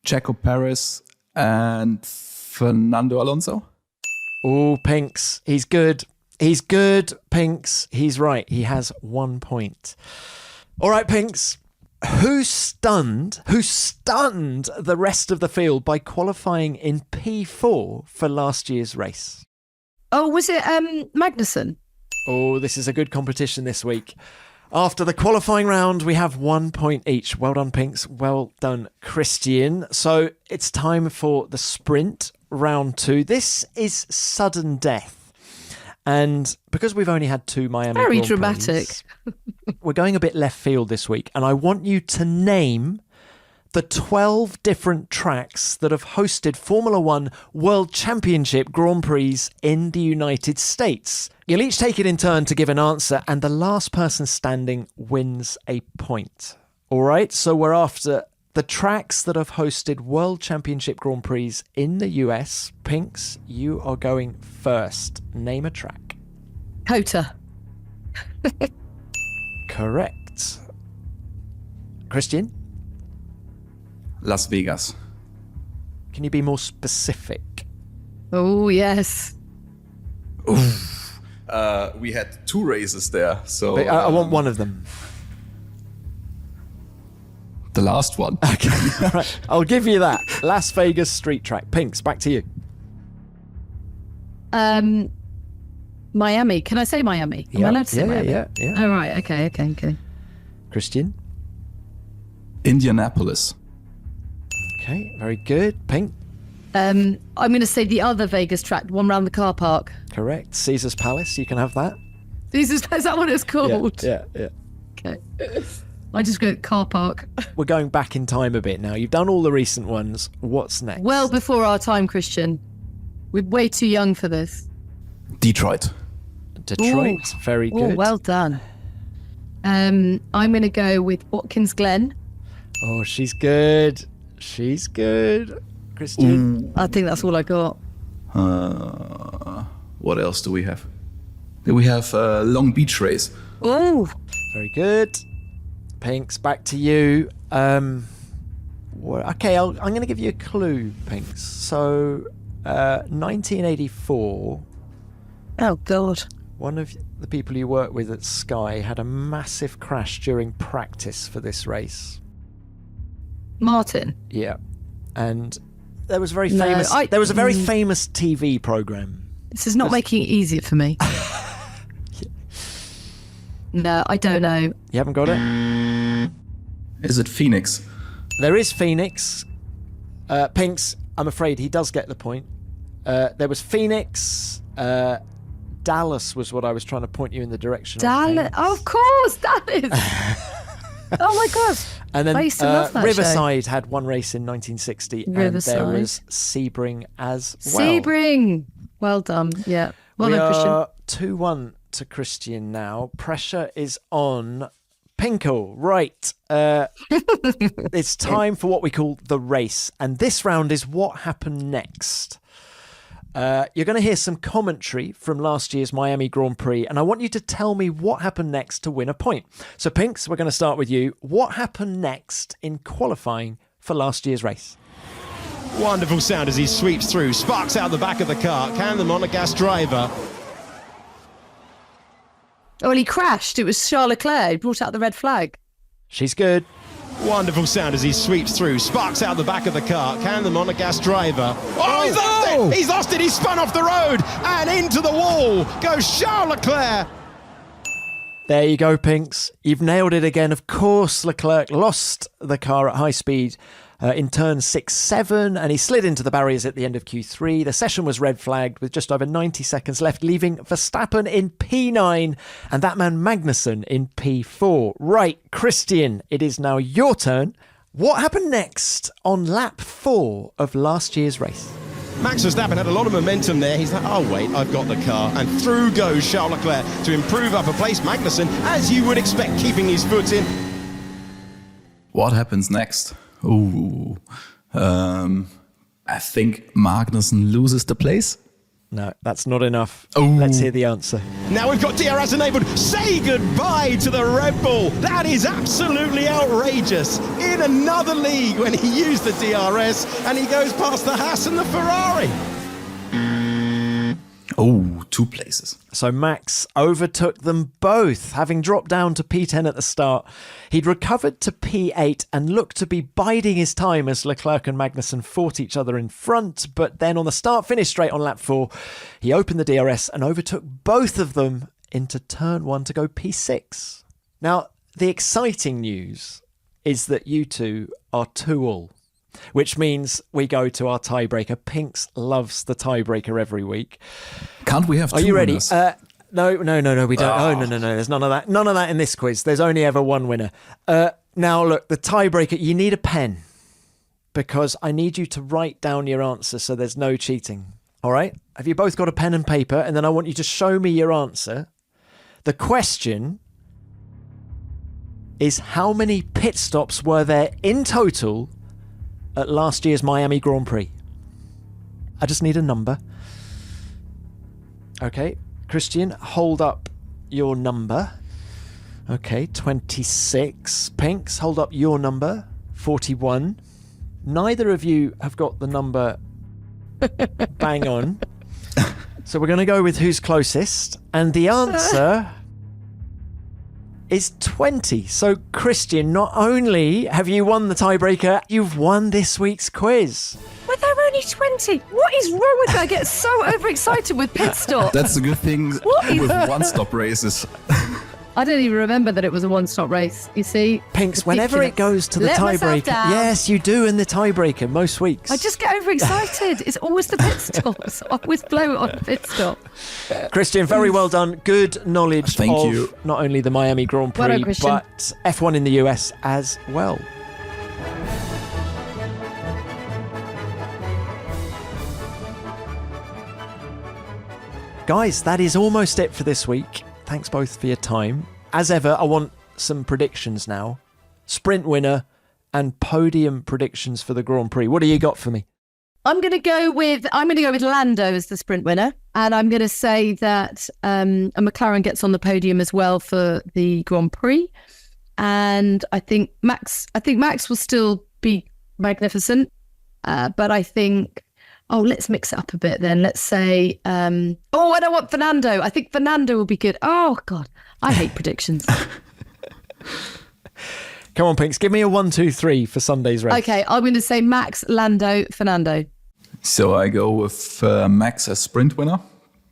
Checo Perez and Fernando Alonso. Oh, Pinks, he's good. He's good, Pinks. He's right. He has 1 point. All right, Pinks. Who stunned the rest of the field by qualifying in P4 for last year's race? Oh, was it Magnussen? Oh, this is a good competition this week. After the qualifying round, we have 1 point each. Well done, Pinks. Well done, Christian. So it's time for the sprint round 2. This is sudden death. And because we've only had 2 Miami Very Grand dramatic. Prix, we're going a bit left field this week. And I want you to name the 12 different tracks that have hosted Formula One World Championship Grand Prix in the United States. You'll each take it in turn to give an answer, and the last person standing wins a point. All right, so we're after the tracks that have hosted World Championship Grand Prix in the US. Pinks, you are going first. Name a track. Cota. Correct. Christian? Las Vegas. Can you be more specific? Oh, yes. We had 2 races there, so I want one of them. The last one. Okay, right. I'll give you that. Las Vegas street track. Pinks, back to you. Miami. Can I say Miami? Am I allowed to say Miami? Yeah. Oh, right. Okay. Christian? Indianapolis. Okay, very good. Pink, I'm going to say the other Vegas track, one round the car park. correct. Caesar's Palace, you can have that. Is that what it's called? Yeah. Okay. I just go car park. We're going back in time a bit now. You've done all the recent ones. What's next? Well before our time, Christian. We're way too young for this. Detroit. Detroit, very good. Oh, well done. I'm going to go with Watkins Glen. Oh, she's good. She's good. Christian. I think that's all I got. What else do we have? We have Long Beach Race. Oh, Very good. Pinks, back to you. Okay, I'm going to give you a clue, Pinks. So, 1984, oh God. one of the people you work with at Sky had a massive crash during practice for this race. Martin. Yeah. And there was a very No, famous there was a very famous TV program. This is not making it easier for me. No, I don't know. You haven't got it? Is it Phoenix? There is Phoenix. Pinks, I'm afraid he does get the point. There was Phoenix. Dallas was what I was trying to point you in the direction of. Dallas. Oh, of course, Dallas. Oh my God. And then I used to love that Riverside had one race in 1960, Riverside. and there was Sebring as well. Sebring. Well done. Yeah. Well We done, Christian. are 2-1 to Christian now. Pressure is on. Pinkle, right. It's time for what we call the race. And this round is what happened next. You're going to hear some commentary from last year's Miami Grand Prix, and I want you to tell me what happened next to win a point. So, Pinks, we're going to start with you. What happened next in qualifying for last year's race? Wonderful sound as he sweeps through, sparks out the back of the car, can the monogas driver. Oh, well, he crashed. It was Charles Leclerc. He brought out the red flag. She's good. Wonderful sound as he sweeps through, sparks out the back of the car, can the monogas driver. Oh, he's lost it! He's lost it! He's spun off the road and into the wall goes Charles Leclerc. There you go, Pinks. You've nailed it again. Of course, Leclerc lost the car at high speed in turn 6-7, and he slid into the barriers at the end of Q3. The session was red flagged with just over 90 seconds left, leaving Verstappen in P9 and that man Magnussen in P4. Right, Christian, it is now your turn. What happened next on lap 4 of last year's race? Max Verstappen had a lot of momentum there. He's like, oh wait, I've got the car. And through goes Charles Leclerc to improve upper place. Magnussen, as you would expect, keeping his foot in. What happens next? Ooh. I think Magnussen loses the place. No, that's not enough. Ooh. Let's hear the answer. Now we've got DRS enabled. Say goodbye to the Red Bull. That is absolutely outrageous. In another league when he used the DRS and he goes past the Haas and the Ferrari. Oh, 2 places. So Max overtook them both, having dropped down to P10 at the start. He'd recovered to P8 and looked to be biding his time as Leclerc and Magnussen fought each other in front. But then on the start-finish straight on lap 4, he opened the DRS and overtook both of them into turn 1 to go P6. Now, the exciting news is that you two are 2-2. Which means we go to our tiebreaker. Pinks loves the tiebreaker every week. Can't we have 2 Are you ready? winners? No, we don't. Oh, no. There's none of that. None of that in this quiz. There's only ever one winner. Now, look, the tiebreaker, you need a pen because I need you to write down your answer so there's no cheating. All right? Have you both got a pen and paper? And then I want you to show me your answer. The question is, how many pit stops were there in total at last year's Miami Grand Prix? I just need a number. Okay, Christian, hold up your number. Okay, 26. Pinks, hold up your number. 41. Neither of you have got the number bang on. So we're going to go with who's closest. And the answer is 20. So, Christian, not only have you won the tiebreaker, you've won this week's quiz. But there are only 20. What is wrong with that? I get so overexcited with pit stop. That's a good thing What is- with one-stop races. I don't even remember that it was a one-stop race. You see, Pinks, whenever it goes to the Let myself tiebreaker, down. yes, you do in the tiebreaker most weeks. I just get overexcited. It's always the pit stops. I always blow it on the pit stop. Christian, very well done. Good knowledge Thank of you. not only the Miami Grand Well Prix, done, Christian. but F1 in the US as well. Guys, that is almost it for this week. Thanks both for your time. As ever, I want some predictions now. Sprint winner and podium predictions for the Grand Prix. What do you got for me? I'm going to go with Lando as the sprint winner, and I'm going to say that a McLaren gets on the podium as well for the Grand Prix, and I think Max will still be magnificent, but I think let's mix it up a bit then. Let's say I don't want Fernando. I think Fernando will be good. Oh God, I hate predictions. Come on, Pinks, give me a 1, 2, 3 for Sunday's race. Okay, I'm going to say Max, Lando, Fernando. So I go with Max as sprint winner.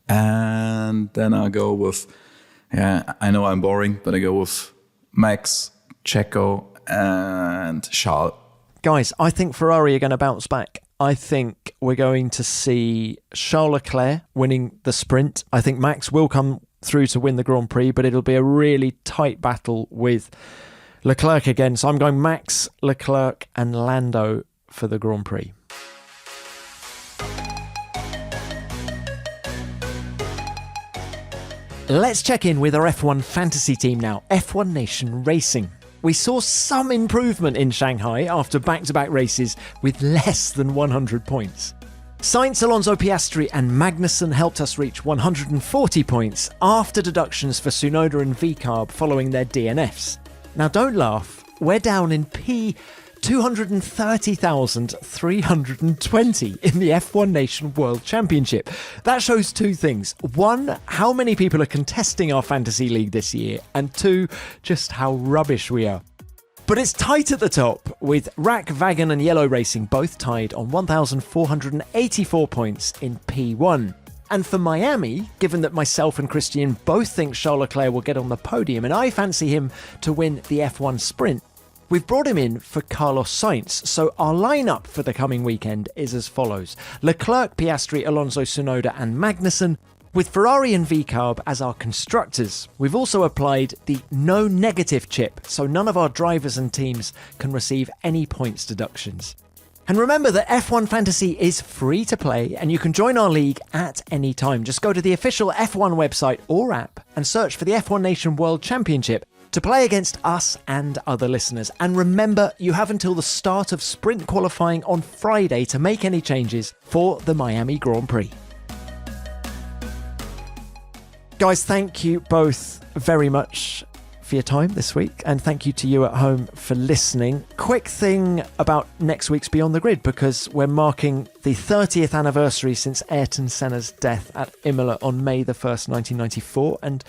And then I go with, I know I'm boring, but I go with Max, Checo, and Charles. Guys, I think Ferrari are going to bounce back. I think we're going to see Charles Leclerc winning the sprint. I think Max will come through to win the Grand Prix, but it'll be a really tight battle with Leclerc again. So I'm going Max, Leclerc, and Lando for the Grand Prix. Let's check in with our F1 fantasy team now, F1 Nation Racing. We saw some improvement in Shanghai after back-to-back races with less than 100 points. Sainz, Alonso, Piastri and Magnussen helped us reach 140 points after deductions for Tsunoda and VCARB following their DNFs. Now don't laugh, we're down in P230,320 in the F1 Nation World Championship. That shows two things. One, how many people are contesting our fantasy league this year, and two, just how rubbish we are. But it's tight at the top, with Rack, Wagon and Yellow Racing both tied on 1,484 points in P1. And for Miami, given that myself and Christian both think Charles Leclerc will get on the podium and I fancy him to win the F1 sprint, we've brought him in for Carlos Sainz. So our lineup for the coming weekend is as follows. Leclerc, Piastri, Alonso, Tsunoda and Magnussen, with Ferrari and VCARB as our constructors. We've also applied the no negative chip, so none of our drivers and teams can receive any points deductions. And remember that F1 Fantasy is free to play and you can join our league at any time. Just go to the official F1 website or app and search for the F1 Nation World Championship to play against us and other listeners. And remember, you have until the start of sprint qualifying on Friday to make any changes for the Miami Grand Prix. Guys, thank you both very much for your time this week, and thank you to you at home for listening. Quick thing about next week's Beyond the Grid, because we're marking the 30th anniversary since Ayrton Senna's death at Imola on May the 1st, 1994, and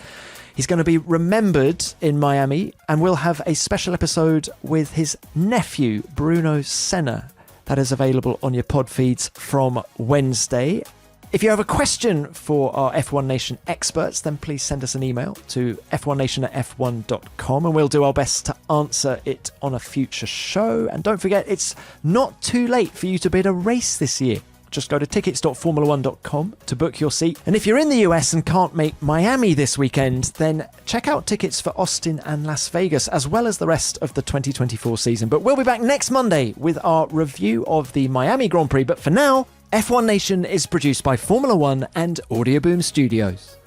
he's going to be remembered in Miami, and we'll have a special episode with his nephew, Bruno Senna. That is available on your pod feeds from Wednesday. If you have a question for our F1 Nation experts, then please send us an email to f1nation@f1.com and we'll do our best to answer it on a future show. And don't forget, it's not too late for you to bid a race this year. Just go to tickets.formula1.com to book your seat. And if you're in the US and can't make Miami this weekend, then check out tickets for Austin and Las Vegas, as well as the rest of the 2024 season. But we'll be back next Monday with our review of the Miami Grand Prix. But for now, F1 Nation is produced by Formula One and Audio Boom Studios.